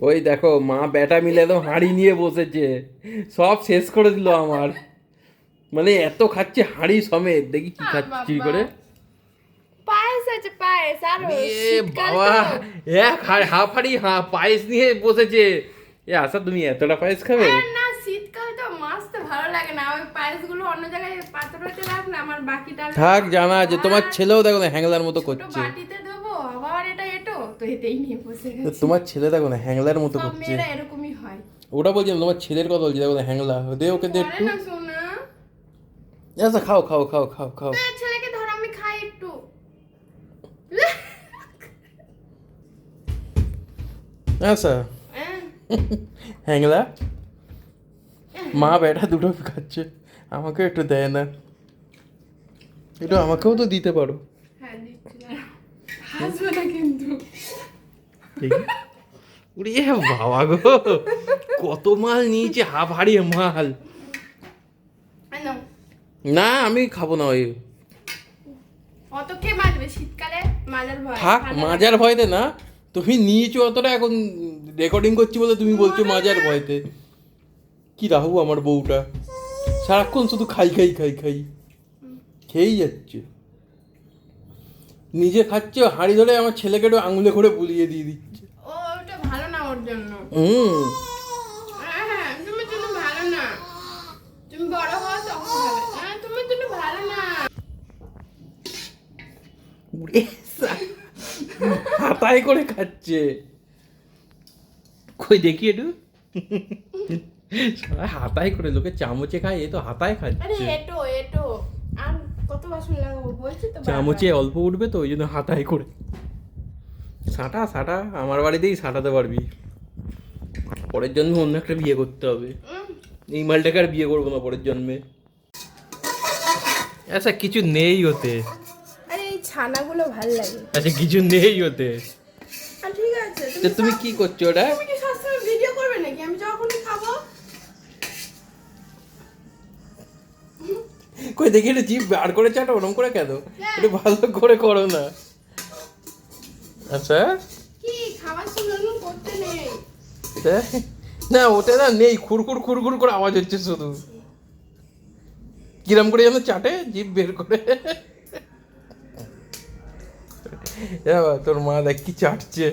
ওই দেখো মা বেটা মিলে একদম হাঁড়ি নিয়ে বসেছে, সব শেষ করে দিল আমার। মানে এত খাচ্ছে হাঁড়ি সমেত, দেখি কি খাচ্ছে চুরি করে। পায়েস আছে, পায়েস আরো এ শীতকাল বাবা, তো। হাফ হাঁড়ি পায়েস নিয়ে বসেছে। এ আশা, তুমি এতটা পায়েস খাবে? না শীতকাল তো মাছ তো ভালো লাগে না, ওই পায়েস গুলো অন্য জায়গায় পাত্রতে রাখ না, আমার বাকিটা থাক, জানা আছে। তোমার ছেলেও দেখো না হ্যাংলার মতো ছোট করছে। বাটিতে দেবো, আবার এটা এটো তো এতেই নিয়ে বসে গেছে। তোমার ছেলে দেখো না হ্যাংলার মতো সব করছে। মেয়েরা এরকমই হয়। ওটা বলছিলাম, তোমার ছেলের কথা বলছি, দেখো না হ্যাংলা। দে ওকে, দে করে একটু। না সোনা। আচ্ছা খাও খাও খাও খাও খাও। তো ছেলেকে ধর, আমি খাই একটু। আচ্ছা হ্যাংলা, মা বেটা দুটো খাচ্ছে, আমাকে একটু দেয় না। একটু আমাকেও তো দিতে পারো। হ্যাঁ দিচ্ছি, হাসবে না কিন্তু। দেখি। উড়ে বাবা গো, কত মাল নিয়েছে, হাফ হাড়ি মাল। এই নাও। না আমি খাবো না ওই। অত কে মাজবে শীতকালে, মাজার ভয়। থাক, ঠান্ডা মাজার ভয়তে না, তুমি নিয়েছো অতটা, এখন রেকর্ডিং করছি বলে তুমি বলছো মাজার ভয়তে। কি রাহু আমার বউটা, সারাক্ষণ শুধু খাই খাই খাই খাই খেয়েই যাচ্ছে। নিজে খাচ্ছে, হাঁড়ি ধরে আমার ছেলেকে একটু আঙুলে করে বুলিয়ে দিয়ে দিচ্ছে। ও ওটা ভালো না ওর জন্য। হ্যাঁ তুমি জন্য ভালো না, তুমি বড় হও তখন হবে। হ্যাঁ তুমি জন্য ভালো না। উড়ে হাতায় করে খাচ্ছে। কই দেখি একটু। সারা হাতায় করে, লোকে চামচে খায়, এ তো হাতায় আরে খাচ্ছে। এটো এটো আর কত বাসন লাগাবো বলছি তো বারবার। চামচে অল্প উঠবে তো, ওই জন্য হাতায় করে। সাঁটা সাঁটা, আমার বাড়িতেই সাঁটাতে পারবি। পরের জন্মে অন্য একটা বিয়ে করতে হবে। এই মালটাকে আর বিয়ে করবো না পরের জন্মে। আচ্ছা কিছু নেই ওতে। আরে এই ছানাগুলো ভাল লাগে। আচ্ছা কিছু নেই ওতে। আর ঠিক আছে, তো তুমি কি করছো ওটা? তুমি কি সবসময় ভিডিও করবে নাকি আমি যখনই খাবো? কই দেখি একটু জিভ বার করে চাটো, ওরম করে কেন? একটু ভালো করে করো না। আচ্ছা কি খাবার সময় করতে নেই? না ওতে না নেই, খুরখুর খুরখুর করে আওয়াজ হচ্ছে শুধু। কিরম করে যেন চাটে জিভ বের করে। তোর মা দেখ কি চাটছে।